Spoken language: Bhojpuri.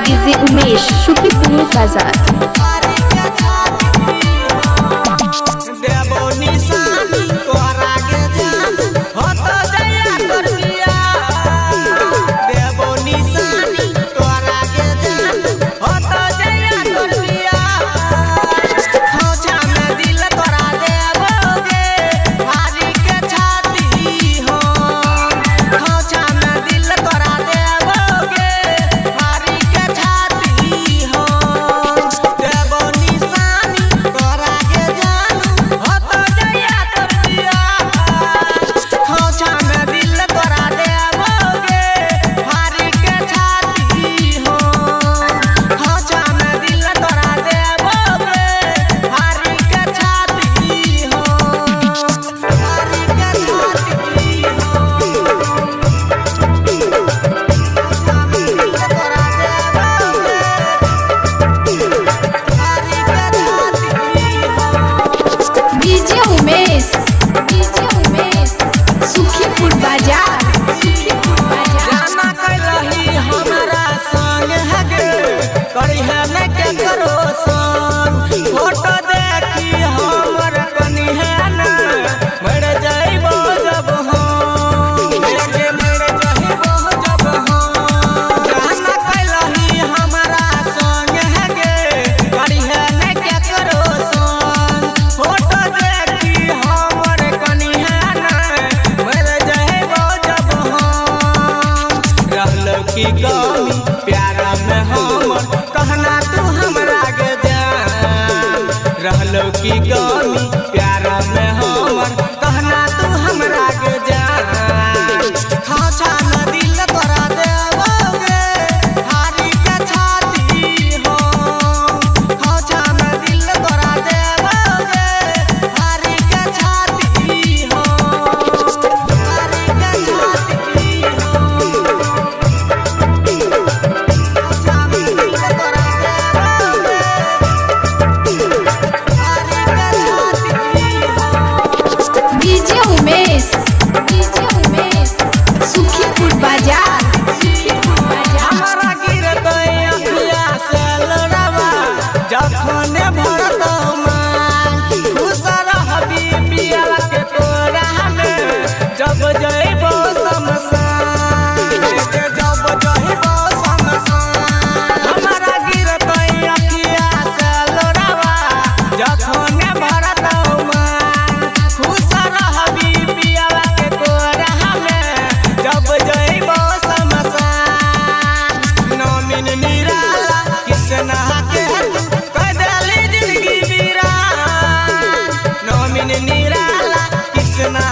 डीजे उमेश शुक्रिपुर बाजार। की कमी प्यार में हमर कहना तू हमरा के जान रहलो की कमी प्यार में हमर कहना तू हमरा के जान खाचा न दिल तोरा देबोगे हारी के छाती हो खाचा न दिल तोरा देबोगे हारी के छाती हो हारी के छाती हो शुक्रिपुर बाजार। हमारा गिरत अखिया से लड़वा जखने भरत मान खुश रहबी पिया के तोरा में जब जइबो शमशान जब जइबो शमशान हमारा गिरत अखिया से लड़वा जखने भरत मान खुश रहबी पिया के तोरा में जब जइबो नौमिन निराला किसना के कदली जिंदगी वीरान नौमिन निराला किसना